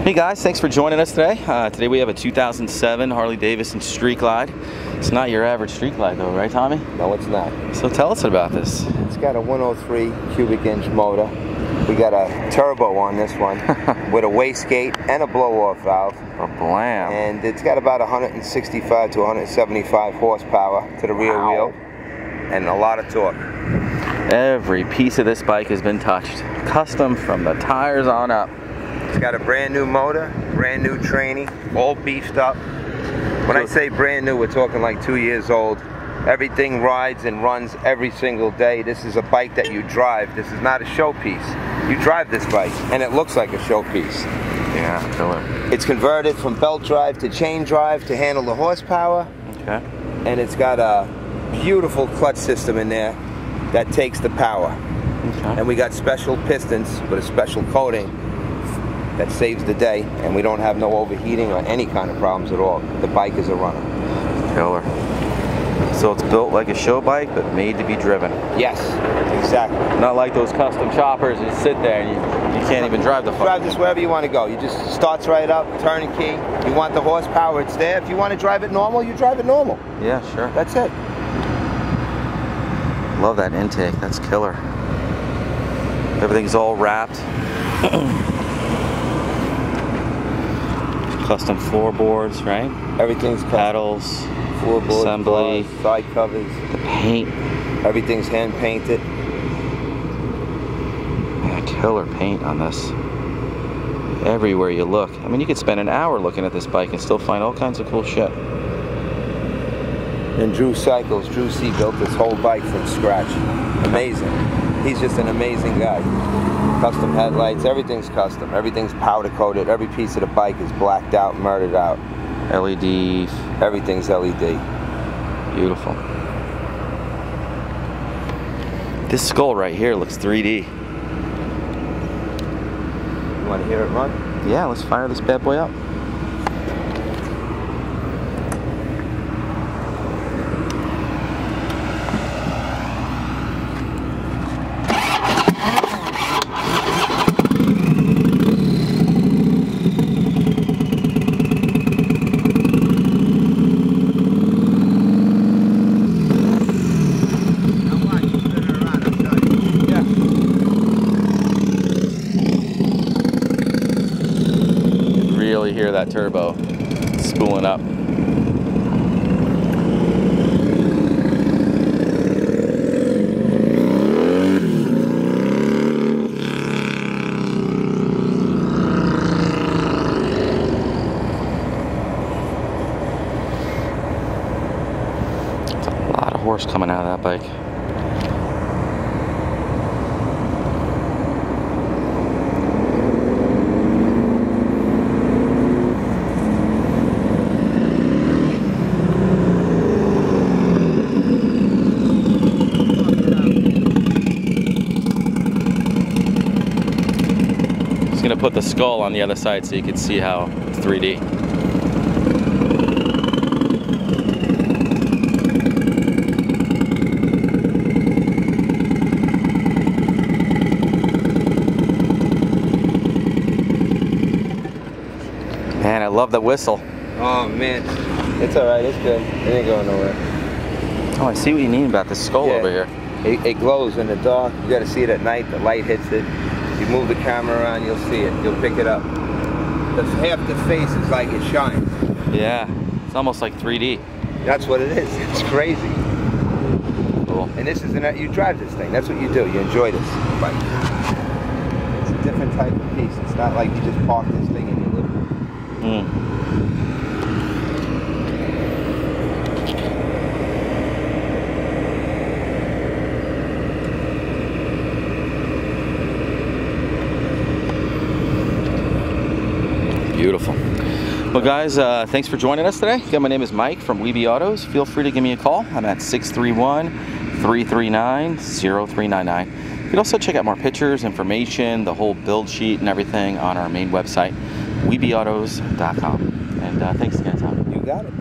Hey guys, thanks for joining us today. Today we have a 2007 Harley Davidson Street Glide. It's not your average Street Glide though, right Tommy? No, it's not. So tell us about this. It's got a 103 cubic inch motor. We got a turbo on this one with a wastegate and a blow-off valve. A blam. And it's got about 165 to 175 horsepower to the rear wheel and a lot of torque. Every piece of this bike has been touched. Custom from the tires on up. It's got a brand new motor, brand new tranny, all beefed up. When I say brand new, we're talking like 2 years old. Everything rides and runs every single day. This is a bike that you drive. This is not a showpiece. You drive this bike, and it looks like a showpiece. Yeah, killer. It's converted from belt drive to chain drive to handle the horsepower. Okay. And it's got a beautiful clutch system in there that takes the power. Okay. And we got special pistons with a special coating that saves the day, and we don't have no overheating or any kind of problems at all. The bike is a runner. Killer. So it's built like a show bike, but made to be driven. Yes, exactly. Not like those custom choppers. You sit there and you can't even drive the fuck. Drive this wherever you want to go. You just starts right up, turn a key. You want the horsepower, it's there. If you want to drive it normal, you drive it normal. Yeah, sure. That's it. Love that intake. That's killer. Everything's all wrapped. Custom floorboards, right? Everything's custom. Paddles, floorboards, assembly, bars, side covers, the paint. Everything's hand painted. Man, killer paint on this. Everywhere you look. I mean, you could spend an hour looking at this bike and still find all kinds of cool shit. And Drew Cycles, Drew C built this whole bike from scratch. Amazing. He's just an amazing guy. Custom headlights, everything's custom. Everything's powder coated. Every piece of the bike is blacked out, murdered out. LED. Everything's LED. Beautiful. This skull right here looks 3D. You want to hear it run? Yeah, let's fire this bad boy up. Really hear that turbo spooling up. That's a lot of horse coming out of that bike. Going to put the skull on the other side so you can see how it's 3D. Man, I love the whistle. Oh man, it's alright, it's good. It ain't going nowhere. Oh, I see what you mean about the skull over here. It glows in the dark. You got to see it at night. The light hits it. You move the camera around, you'll see it. You'll pick it up. Half the face is like it shines. Yeah, it's almost like 3D. That's what it is. It's crazy. Cool. And this is you drive this thing. That's what you do. You enjoy this bike. It's a different type of piece. It's not like you just park this thing in your living room. Beautiful. Well guys, thanks for joining us today. Again, my name is Mike from WeBe Autos. Feel free to give me a call. I'm at 631-339-0399. You can also check out more pictures, information, the whole build sheet and everything on our main website, webeautos.com. And thanks again, Tom. You got it.